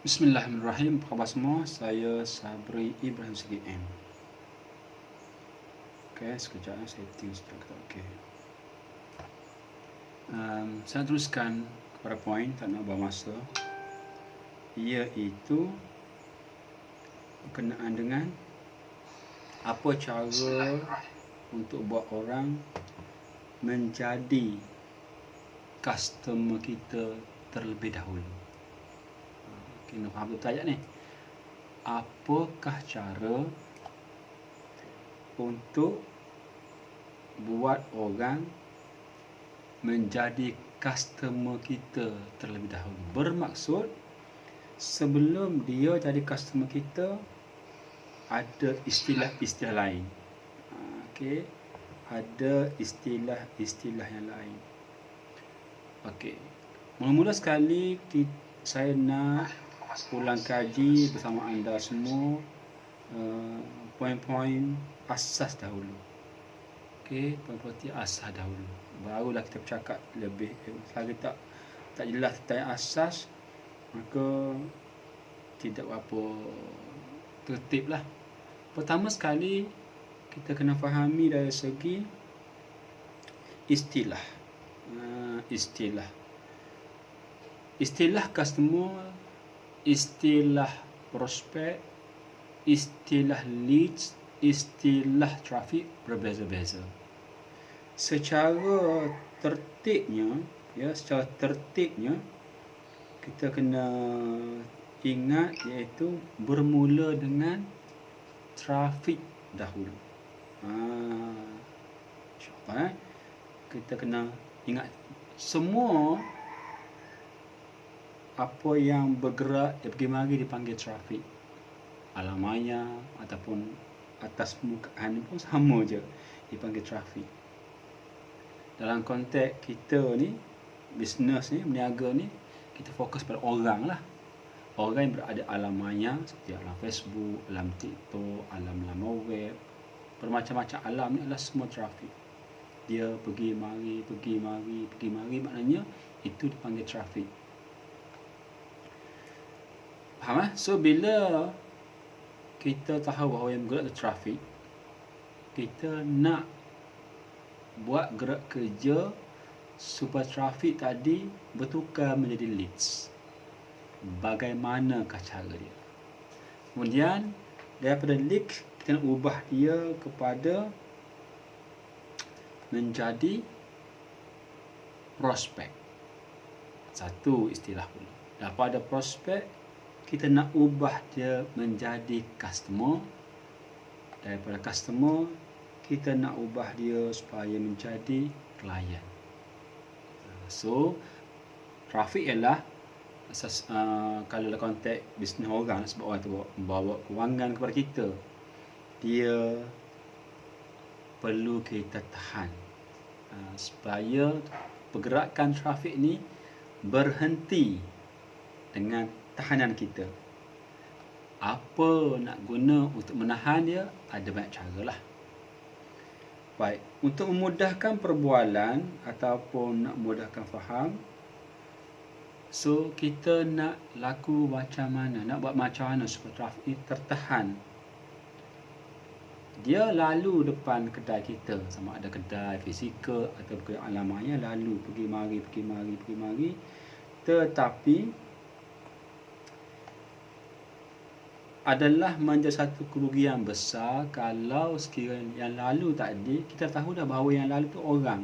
Bismillahirrahmanirrahim. Apa khabar semua? Saya Sabri Ibrahim CDM. Okey, sekejap setting sekejap. Okey. Saya teruskan kepada poin, tak nak buang masa. Iaitu berkenaan dengan apa cara untuk buat orang menjadi customer kita terlebih dahulu. Kena faham betul ayat ni. Apakah cara untuk buat orang menjadi customer kita terlebih dahulu? Bermaksud sebelum dia jadi customer kita ada istilah-istilah lain. Okey, ada istilah-istilah yang lain. Okey. Mula-mula sekali saya nak ulang kaji bersama anda semua poin-poin asas dahulu. Okey, poin-poin asas dahulu. Barulah kita bercakap lebih. Selagi tak jelas tentang asas, maka tidak apa tertib lah. Pertama sekali kita kena fahami dari segi istilah. Istilah customer, istilah prospek, istilah leads, istilah traffic berbeza-beza. Secara tertibnya kita kena ingat iaitu bermula dengan traffic dahulu. InsyaAllah kita kena ingat semua apa yang bergerak dia pergi mari dipanggil traffic. Alam maya ataupun atas permukaan pun sama je, dipanggil traffic. Dalam konteks kita ni, bisnes ni, berniaga ni, kita fokus pada orang lah. Orang yang berada alam maya seperti alam Facebook, alam TikTok, alam web, bermacam-macam alam ni adalah semua traffic. Dia pergi mari, maknanya itu dipanggil traffic. Faham tak? So bila kita tahu bahawa yang bergerak itu traffic, kita nak buat gerak kerja supaya traffic tadi bertukar menjadi leads. Bagaimanakah cara dia? Kemudian daripada lead kita nak ubah dia kepada menjadi prospek. Satu istilah pula. Daripada prospek kita nak ubah dia menjadi customer. Daripada customer kita nak ubah dia supaya menjadi klien. So traffic ialah asas, kalau dalam konteks bisnes orang, sebab orang tu bawa kewangan kepada kita, dia perlu kita tahan supaya pergerakan trafik ni berhenti dengan tahanan kita. Apa nak guna untuk menahan dia? Ada banyak cara lah. Baik, untuk memudahkan perbualan ataupun nak memudahkan faham, so kita nak laku macam mana, nak buat macam mana supaya trafik ni tertahan. Dia lalu depan kedai kita, sama ada kedai fizikal atau kedai alam maya, lalu pergi mari, tetapi adalah menjadi satu kerugian besar kalau sekiranya yang lalu tadi kita tahu dah bahawa yang lalu tu orang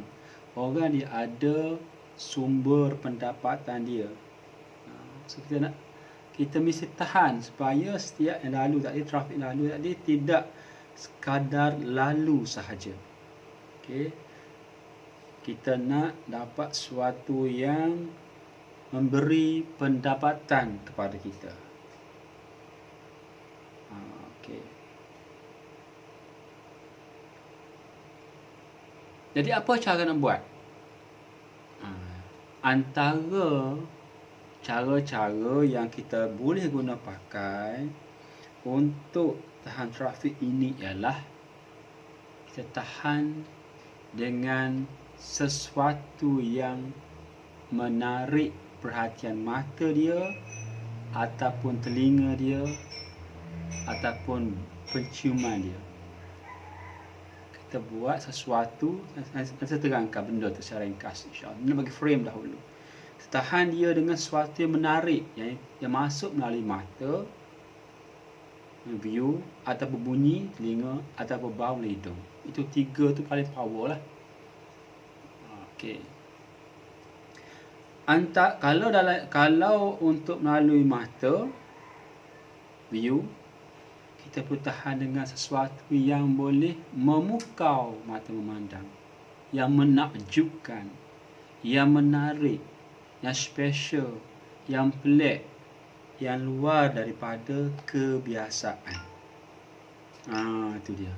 dia ada sumber pendapatan dia. So kita mesti tahan supaya setiap yang lalu tadi, trafik lalu tadi tidak sekadar lalu sahaja. Okey. Kita nak dapat sesuatu yang memberi pendapatan kepada kita. Okey. Jadi apa cara nak buat? Antara cara-cara yang kita boleh guna pakai untuk tahan trafik ini ialah kita tahan dengan sesuatu yang menarik perhatian mata dia ataupun telinga dia ataupun penciuman dia. Kita buat sesuatu, saya terangkan benda tu secara ringkas insya-Allah. Ini bagi frame dahulu. Tahan dia dengan sesuatu yang menarik yang masuk melalui mata, view, ataupun bunyi telinga, ataupun bau hidung. Itu 3 tu paling power lah. Okey. Kalau untuk melalui mata, view, kita perlu tahan dengan sesuatu yang boleh memukau mata memandang, yang menakjubkan, yang menarik, yang special, yang pelik, yang luar daripada kebiasaan. Itu dia.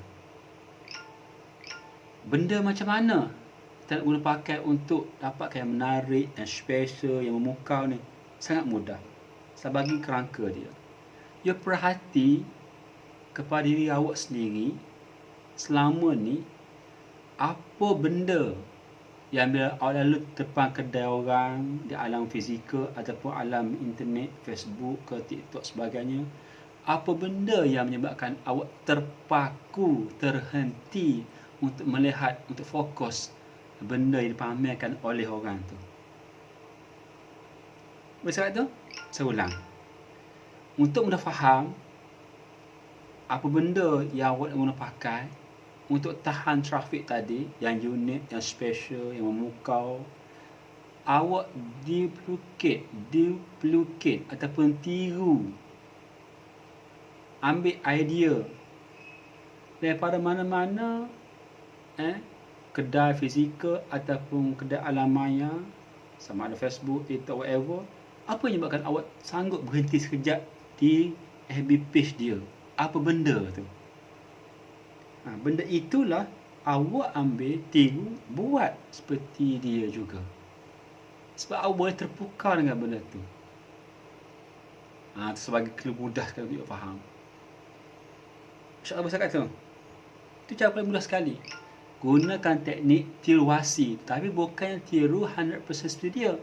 Benda macam mana kita nak guna pakai untuk dapatkan yang menarik, yang special, yang memukau ni? Sangat mudah. Saya bagi kerangka dia. You perhati kepada diri awak sendiri selama ni, apa benda yang bila awak lalu depan kedai orang di alam fizikal ataupun alam internet, Facebook ke TikTok sebagainya, apa benda yang menyebabkan awak terpaku, terhenti untuk melihat, untuk fokus benda yang dipamerkan oleh orang tu? Sebab tu, saya ulang. Untuk mudah faham apa benda yang awak nak guna pakai untuk tahan trafik tadi, yang unik, yang special, yang memukau, awak duplicate ataupun tiru, ambil idea daripada mana-mana kedai fizikal ataupun kedai alam maya, sama ada Facebook, TikTok, whatever. Apa yang menyebabkan awak sanggup berhenti sekejap di FB page dia? Apa benda tu? Benda itulah awak ambil, tiru, buat seperti dia juga. Sebab awak boleh terpukau dengan benda tu. Itu sebagai clue mudah sekali untuk faham. InsyaAllah saya kata, itu cara paling mudah sekali. Gunakan teknik tiruasi, tapi bukan tiru 100% seperti dia.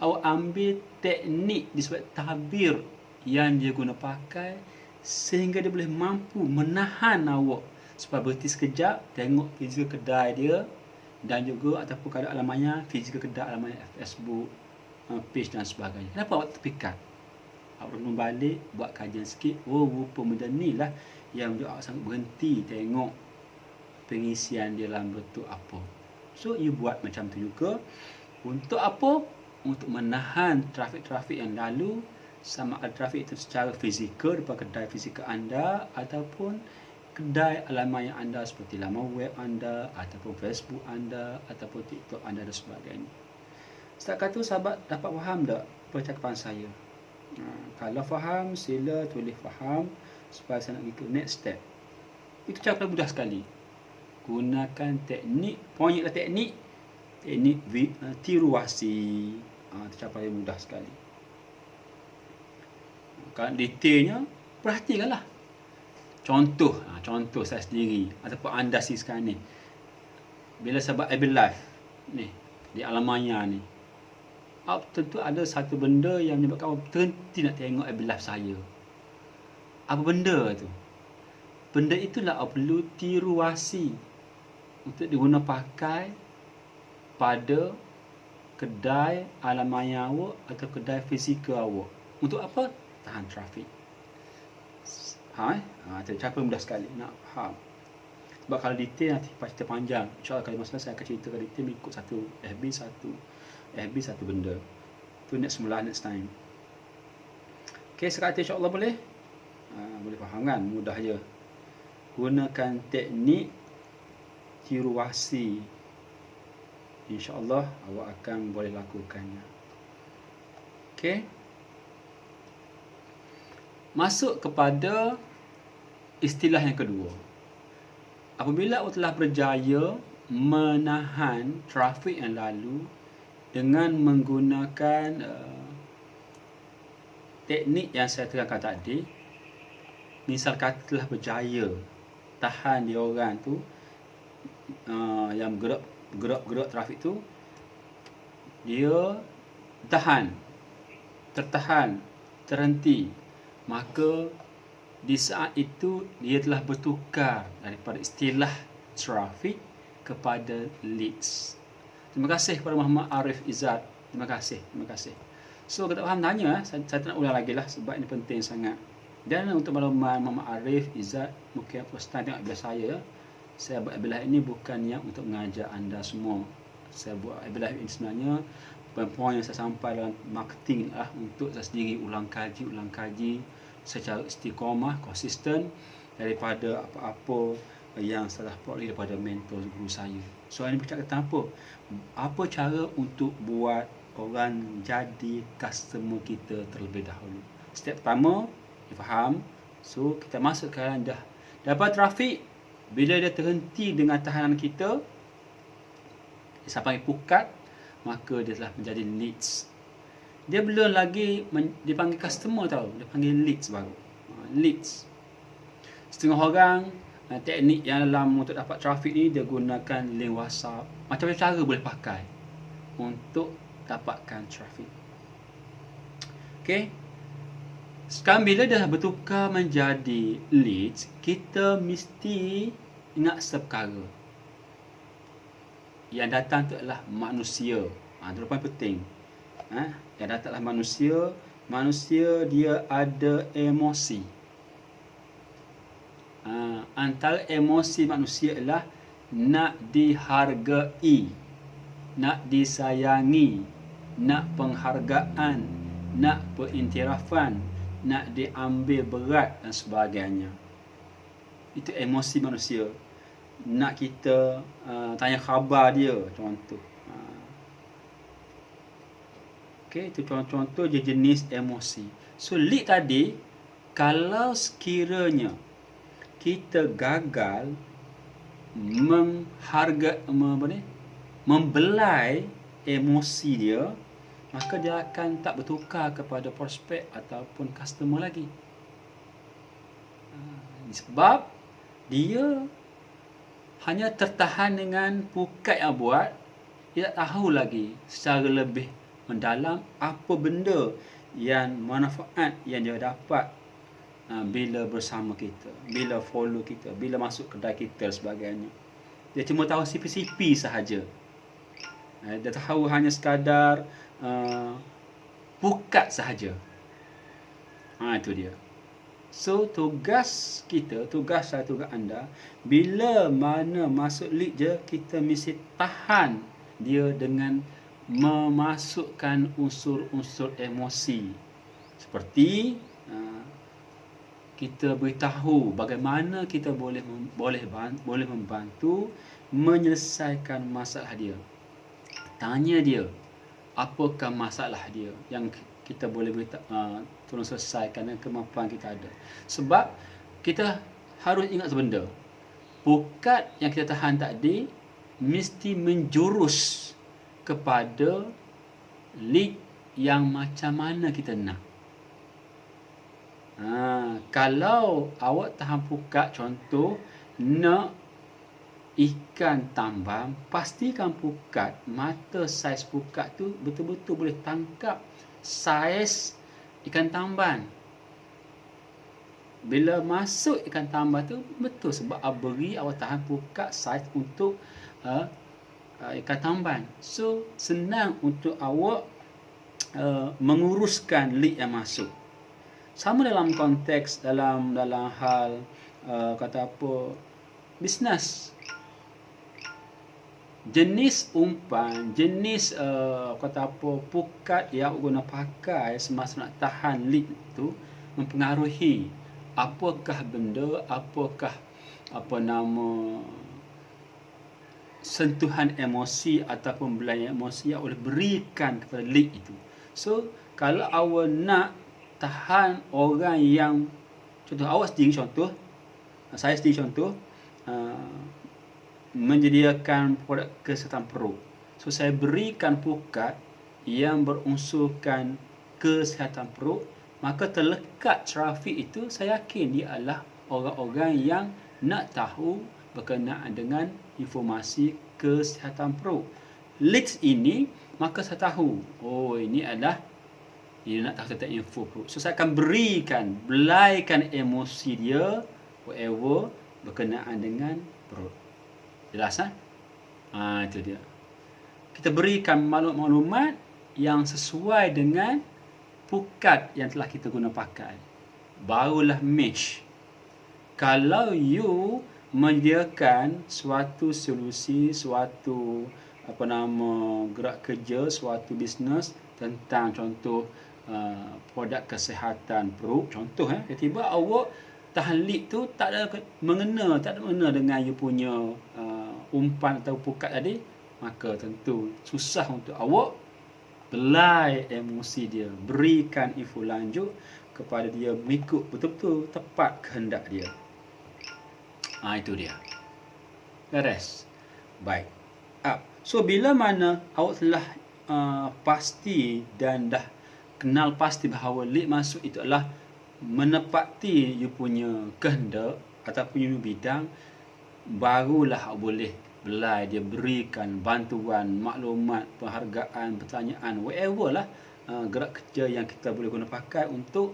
Awak ambil teknik disebut tabir yang dia guna pakai, sehingga dia boleh mampu menahan awak supaya berhenti sekejap, tengok fizikal kedai dia, dan juga ataupun keadaan alamanya, fizikal kedai alamanya Facebook, page dan sebagainya. Kenapa awak terpikat? Awak renung balik, buat kajian sikit. Rupa benda ni lah yang awak sangat berhenti tengok pengisian dia dalam bentuk apa. So, you buat macam tu juga. Untuk apa? Untuk menahan trafik-trafik yang lalu, sama ada trafik itu secara fizikal depan kedai fizikal anda ataupun kedai alam maya anda seperti laman web anda ataupun Facebook anda ataupun TikTok anda dan sebagainya. Setakat tu sahabat dapat faham tak percakapan saya? Kalau faham, sila tulis faham supaya saya nak pergi ke next step. Itu cara paling mudah sekali. Gunakan teknik, poinnya teknik tiruasi. Itu cara paling mudah sekali. Kalau detailnya, perhatikanlah. Contoh saya sendiri ataupun anda sekarang ni. Bila sahabat Able Life ni, di alam maya ni, tentu ada satu benda yang menyebabkan awak terhenti nak tengok Able Life saya. Apa benda tu? Benda itulah awak perlu tiruasi untuk diguna pakai pada kedai alam maya awak atau kedai fizikal awak. Untuk apa? Tahan trafik. Cara mudah sekali nak faham. Sebab kalau detail nanti cerita panjang. InsyaAllah kali masa saya akan ceritakan detail ikut satu satu benda. Tu next time. Okay, sekarang insyaAllah boleh faham kan? Mudah je. Gunakan teknik tiruasi. InsyaAllah awak akan boleh lakukannya. Okay. Masuk kepada istilah yang kedua. Apabila awak telah berjaya menahan trafik yang lalu dengan menggunakan teknik yang saya terangkan tadi, misal kata telah berjaya tahan dia orang tu yang gerak trafik tu, dia tertahan terhenti, maka di saat itu dia telah bertukar daripada istilah trafik kepada leads. Terima kasih kepada Muhammad Arif Izzat. Terima kasih. So, kalau tak faham tanya, saya tak nak ulang lagi lah sebab ini penting sangat. Dan untuk makluman Muhammad Arif Izzat, mungkin first time tengok video saya buat ebilah ini bukan yang untuk mengajar anda semua. Saya buat ebilah ini sebenarnya poin yang saya sampai dalam marketing lah untuk saya sendiri ulang kaji secara istiqamah, konsisten daripada apa-apa yang saya peroleh daripada mentor guru saya. So ini bercakap tentang apa? Apa cara untuk buat orang jadi customer kita terlebih dahulu. Step pertama, dia faham. So kita masuk ke dalam dah dapat trafik. Bila dia terhenti dengan tahanan kita, dia sampai pukat, maka dia telah menjadi leads. Dia belum lagi dipanggil customer tau, dia panggil leads baru. Leads. Setengah orang teknik yang dalam untuk dapat trafik ni dia gunakan link WhatsApp. Macam-macam cara boleh pakai untuk dapatkan trafik. Okey. Sekarang bila dah bertukar menjadi leads, kita mesti ingat seperkara. Yang datang tu adalah manusia. Itu paling penting. Yang datang adalah manusia. Manusia dia ada emosi. Antara emosi manusia adalah nak dihargai, nak disayangi, nak penghargaan, nak pengiktirafan, nak diambil berat dan sebagainya. Itu emosi manusia. Nak kita tanya khabar dia, contoh. Okey, itu contoh je jenis emosi. So lead tadi, kalau sekiranya kita gagal membelai emosi dia, maka dia akan tak bertukar kepada prospek ataupun customer lagi. Sebab dia hanya tertahan dengan pukat yang buat, dia tak tahu lagi secara lebih mendalam apa benda yang manfaat yang dia dapat bila bersama kita, bila follow kita, bila masuk kedai kita dan sebagainya. Dia cuma tahu sipi-sipi sahaja. Dia tahu hanya sekadar pukat sahaja. Itu dia. So tugas kita, tugas saya, tugas anda, bila mana masuk lead je, kita mesti tahan dia dengan memasukkan unsur-unsur emosi. Seperti kita beritahu bagaimana kita boleh membantu menyelesaikan masalah dia. Tanya dia, apakah masalah dia yang kita boleh tolong selesaikan dengan kemampuan kita ada. Sebab kita harus ingat sebenda. Pukat yang kita tahan tadi mesti menjurus kepada lead yang macam mana kita nak. Kalau awak tahan pukat, contoh nak ikan tambang, pastikan pukat, mata saiz pukat tu betul-betul boleh tangkap saiz ikan tambang. Bila masuk ikan tambang tu betul, sebab beri awak tahan pukat saiz untuk ikan tambang. So senang untuk awak menguruskan lead yang masuk. Sama dalam konteks dalam hal bisnes. Jenis umpan, jenis pukat yang guna pakai semasa nak tahan lead itu mempengaruhi apakah benda, apakah sentuhan emosi ataupun belayan emosi yang boleh berikan kepada lead itu. So kalau awak nak tahan orang yang, contoh awak sendiri, saya sendiri menyediakan produk kesihatan perut. So saya berikan pukat yang berunsurkan kesihatan perut, maka terlekat trafik itu, saya yakin dia adalah orang-orang yang nak tahu berkenaan dengan informasi kesihatan perut. Leads ini, maka saya tahu, ini adalah dia nak tahu tentang info perut. So saya akan belaikan emosi dia whatever berkenaan dengan perut. Jelas kan? Itu dia. Kita berikan maklumat-maklumat yang sesuai dengan pukat yang telah kita guna pakai. Barulah match. Kalau you menyediakan suatu solusi, suatu gerak kerja, suatu bisnes tentang contoh produk kesihatan perut, contoh tiba-tiba awak tahan leak tu tak ada mengena dengan you punya umpan atau pukat tadi, maka tentu susah untuk awak belai emosi dia, berikan info lanjut kepada dia mengikut betul-betul tepat kehendak dia. Itu dia. Beres. Baik. So bila mana awak telah pasti dan dah kenal pasti bahawa lead masuk itu adalah menepati you punya kehendak ataupun you bidang, barulah awak boleh belai dia berikan bantuan, maklumat, penghargaan, pertanyaan, whatever lah gerak kerja yang kita boleh guna pakai untuk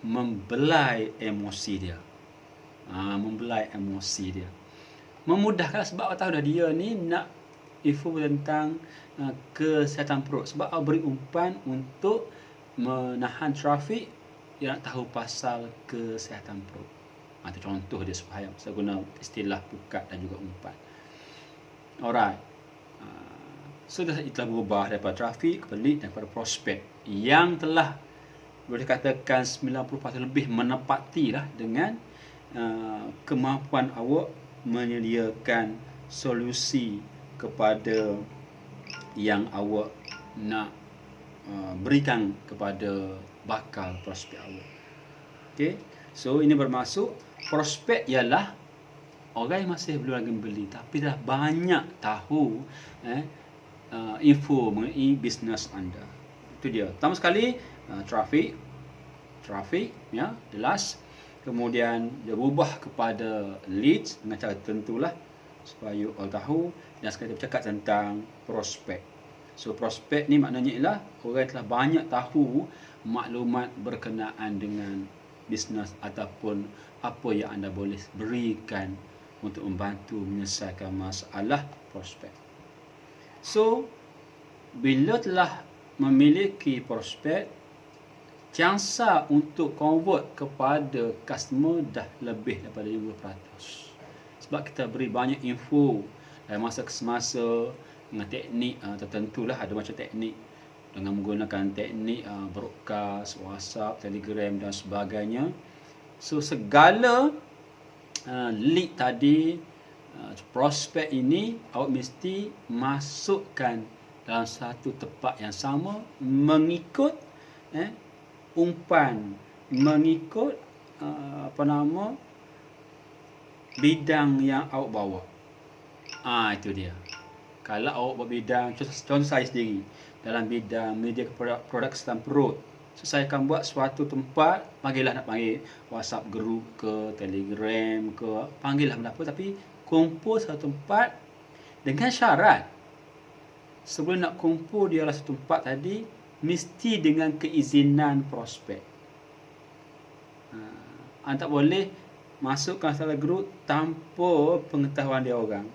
membelai emosi dia. Membelai emosi dia. Memudahkan sebab awak tahu dah dia ni nak info tentang kesihatan perut. Sebab awak beri umpan untuk menahan trafik, dia nak tahu pasal kesihatan perut. Itu contoh dia supaya saya guna istilah pukat dan juga umpan. Alright. So dah telah berubah daripada trafik kepada lead, daripada prospek yang telah boleh katakan 90% lebih menepati lah dengan kemampuan awak menyediakan solusi kepada yang awak nak berikan kepada bakal prospek awak. Okay? So ini bermaksud prospek ialah orang yang masih belum lagi beli tapi dah banyak tahu info mengenai bisnes anda. Itu dia. Pertama sekali trafik ya, jelas. Kemudian dia berubah kepada leads dengan cara tertentulah supaya orang tahu, dan sekarang kita bercakap tentang prospek. So prospek ni maknanya ialah orang telah banyak tahu maklumat berkenaan dengan bisnes ataupun apa yang anda boleh berikan untuk membantu menyelesaikan masalah prospek. So bila telah memiliki prospek, jangsa untuk convert kepada customer dah lebih daripada 50%. Sebab kita beri banyak info dari masa ke semasa dengan teknik tertentulah, ada macam teknik dengan menggunakan teknik broadcast, WhatsApp, Telegram dan sebagainya. So segala lead tadi, prospek ini awak mesti masukkan dalam satu tempat yang sama mengikut umpan, mengikut bidang yang awak bawa. Itu dia. Kalau awak berbidang, contoh saya sendiri dalam bidang media produk kesihatan perut, so saya akan buat suatu tempat, nak panggil WhatsApp group ke, Telegram ke, panggillah benda apa, tapi kumpul satu tempat dengan syarat sebelum nak kumpul dia dalam satu tempat tadi mesti dengan keizinan prospek. Anda tak boleh masukkan salah grup tanpa pengetahuan dia orang.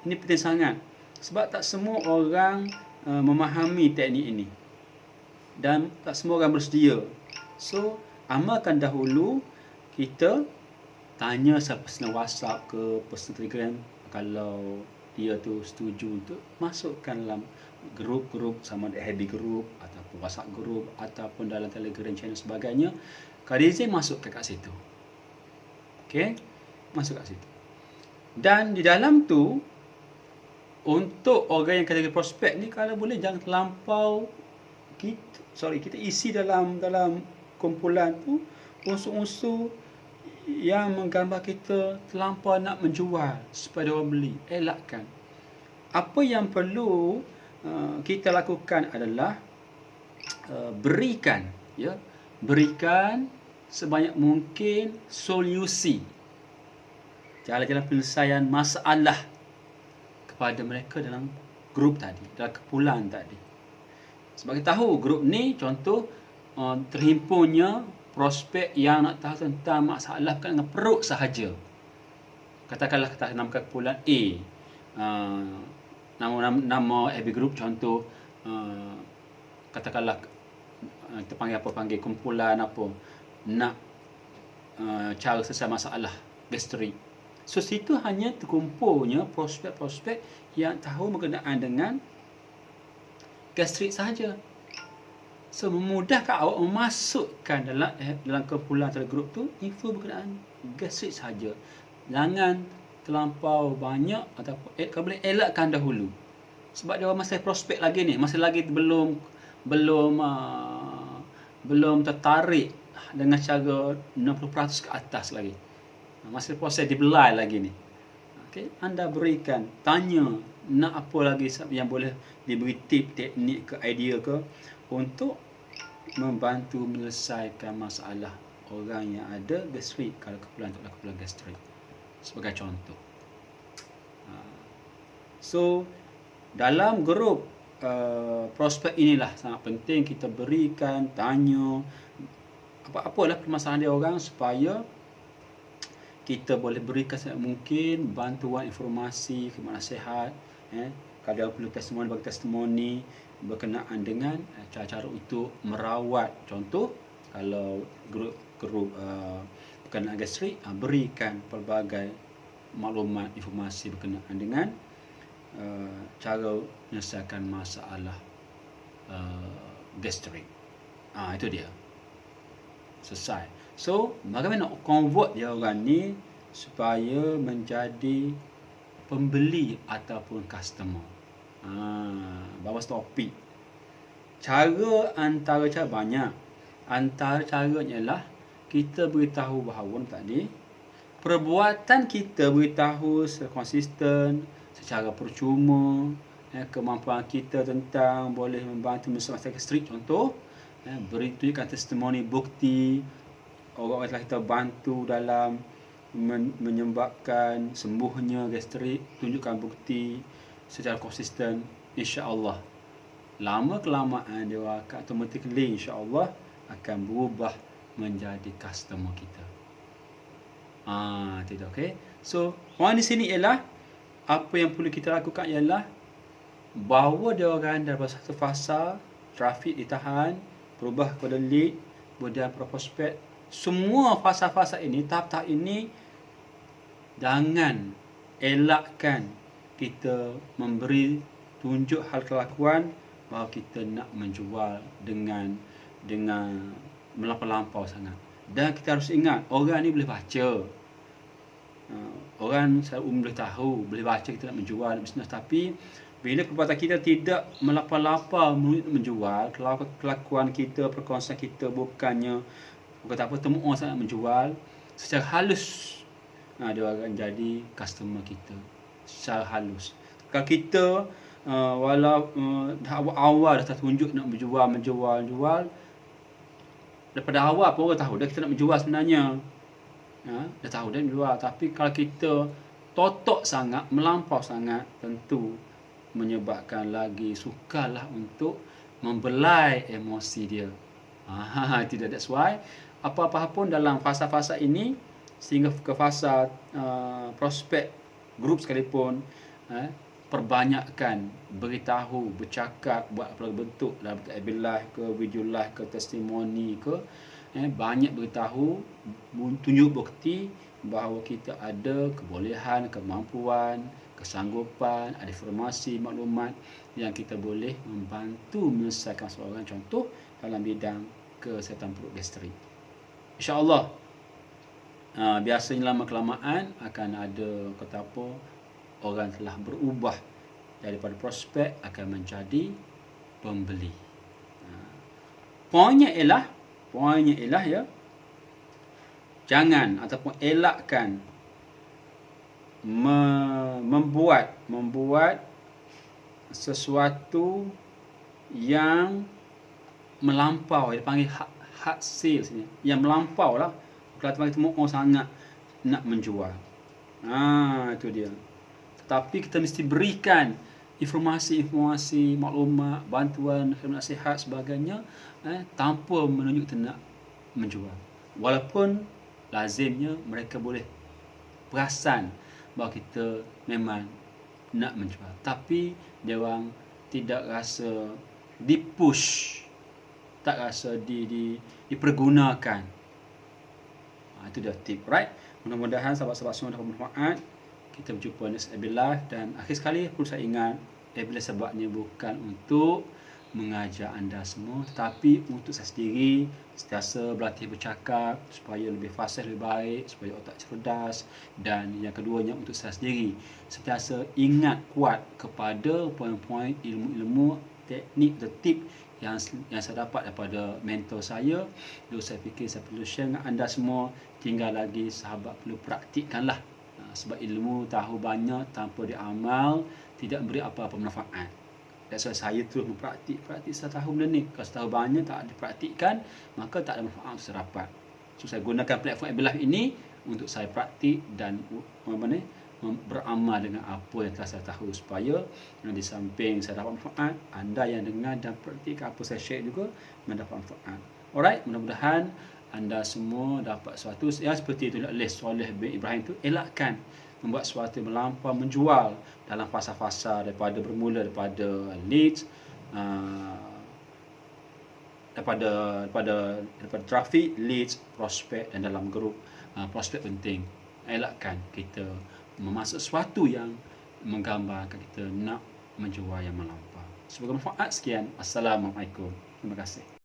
Ini penting sangat. Sebab tak semua orang memahami teknik ini. Dan tak semua orang bersedia. So, amalkan dahulu kita tanya siapa personal WhatsApp ke personal Telegram. Kalau dia tu setuju untuk masukkan dalam grup-grup, sama ada Happy Group ataupun WhatsApp Group ataupun dalam Telegram channel sebagainya, kalau izin masuk kat situ. Okey, masuk kat situ. Dan di dalam tu, untuk orang yang kategori prospek ni, kalau boleh jangan terlampau kita isi dalam kumpulan tu unsur-unsur yang menggambar kita terlampau nak menjual supaya orang beli. Elakkan. Apa yang perlu kita lakukan adalah berikan sebanyak mungkin solusi, jalan-jalan penyelesaian masalah kepada mereka dalam grup tadi, dalam kumpulan tadi. Sebab kita tahu grup ni contoh terhimpunnya prospek yang nak tahu tentang masalah berkaitan dengan perut sahaja. Katakanlah kita namakan kumpulan A, nama AB Group, contoh katakanlah kita panggil kumpulan apa, nak cara selesai masalah gastrik. So situ hanya terkumpulnya prospek-prospek yang tahu berkenaan dengan gastrik sahaja. So memudahkan awak memasukkan dalam kumpulan atau grup tu info berkenaan gastrik sahaja. Jangan terlampau banyak, ataupun kalau boleh elakkan dahulu. Sebab dia masih prospek lagi ni, masih lagi belum tertarik dengan cara 60% ke atas lagi. Masih proses dibelai lagi ni. Okey, anda berikan, tanya nak apa lagi yang boleh diberi tip, teknik ke, idea ke untuk membantu menyelesaikan masalah orang yang ada gastrik, kalau kumpulan gastrik sebagai contoh. So dalam grup prospek inilah sangat penting kita berikan, tanya apa-apalah permasalahan dia orang, supaya kita boleh berikan sebanyak mungkin bantuan informasi, nasihat. Kalau dia perlu testimoni, bagi testimoni berkenaan dengan cara-cara untuk merawat. Contoh, kalau grup berkenaan gastrik, berikan pelbagai maklumat, informasi berkenaan dengan cara menyelesaikan masalah gastrik. Itu dia. Selesai. So, bagaimana nak convert dia orang ni supaya menjadi pembeli ataupun customer. Bawa topik. Antara cara banyak. Antara caranya ialah kita beritahu bahawa tadi perbuatan kita beritahu secara konsisten, secara percuma, kemampuan kita tentang boleh membantu masalah gastrik, contoh, tunjukkan testimoni, bukti orang-orang telah kita bantu dalam menyebabkan sembuhnya gastrik, tunjukkan bukti secara konsisten. InsyaAllah lama kelamaan dia akan automatically insyaAllah akan berubah menjadi customer kita. Tidak, okey. So poin di sini ialah apa yang perlu kita lakukan ialah bawa dia orang dalam satu fasa trafik ditahan, berubah kepada lead, kemudian prospek. Semua fasa-fasa ini, tahap-tahap ini, jangan elakkan kita memberi tunjuk hal kelakuan bahawa kita nak menjual dengan melampau-lampau sangat. Dan kita harus ingat, orang ni boleh baca. Orang selalu boleh tahu, boleh baca kita nak menjual bisnes, tapi bila perbuatan kita tidak melampau-lampau menjual, kelakuan kita, perkongsian kita bukannya kata apa, temu orang sangat menjual, secara halus dia akan jadi customer kita secara halus. Kalau kita walau awal dah tunjuk nak menjual, daripada awal pun orang tahu dah kita nak menjual sebenarnya. Dah tahu dah menjual, tapi kalau kita totok sangat, melampau sangat, tentu menyebabkan lagi sukarlah untuk membelai emosi dia. Tidak, that's why apa-apa pun dalam fasa-fasa ini sehingga ke fasa prospek grup sekalipun, perbanyakkan beritahu, bercakap, buat apa bentuk dalam bentuk live ke, video live ke, testimoni ke, banyak beritahu, tunjuk bukti bahawa kita ada kebolehan, kemampuan, kesanggupan, ada informasi, maklumat yang kita boleh membantu menyelesaikan seorang, contoh dalam bidang kesihatan perut gastrik. InsyaAllah biasanya lama kelamaan akan ada kata apa, orang telah berubah daripada prospek akan menjadi pembeli. Poinnya ialah ya, jangan ataupun elakkan membuat sesuatu yang melampau, dia panggil hard sales ni, yang melampau lah. Kalau kita mau sangat nak menjual, itu dia. Tetapi kita mesti berikan informasi-informasi, maklumat, bantuan, nasihat sebagainya tanpa menunjuk nak menjual. Walaupun lazimnya mereka boleh perasan bahawa kita memang nak menjual, tapi dia orang tidak rasa dipush, tak rasa dipergunakan. Itu dia tip, right? Mudah-mudahan sahabat-sahabat semua dapat manfaat. Kita berjumpa next episode. Dan akhir sekali perlu saya ingat, episode sebabnya bukan untuk mengajar anda semua, tetapi untuk saya sendiri sentiasa berlatih bercakap supaya lebih fasih, lebih baik, supaya otak cerdas. Dan yang keduanya untuk saya sendiri sentiasa ingat kuat kepada poin-poin ilmu-ilmu, teknik atau tip yang saya dapat daripada mentor saya. Lalu saya fikir saya perlu share dengan anda semua. Tinggal lagi sahabat perlu praktikkanlah. Sebab ilmu tahu banyak tanpa diamal tidak beri apa-apa manfaat. That's why saya terus mempraktik saya tahu benda ni. Kalau saya tahu banyak tak dipraktikkan, maka tak ada manfaat untuk saya dapat. So saya gunakan platform Abilif ini untuk saya praktik dan beramal dengan apa yang telah saya tahu, supaya di samping saya dapat manfaat, anda yang dengar dan praktikkan apa saya share juga mendapat manfaat. Alright, mudah-mudahan anda semua dapat sesuatu yang seperti itu list Soleh bin Ibrahim tu, elakkan membuat sesuatu yang melampau menjual dalam fasa-fasa bermula daripada leads, daripada trafik, leads, prospek, dan dalam grup prospek penting. Elakkan kita memasuk sesuatu yang menggambarkan kita nak menjual yang melampau. Semoga manfaat. Sekian. Assalamualaikum. Terima kasih.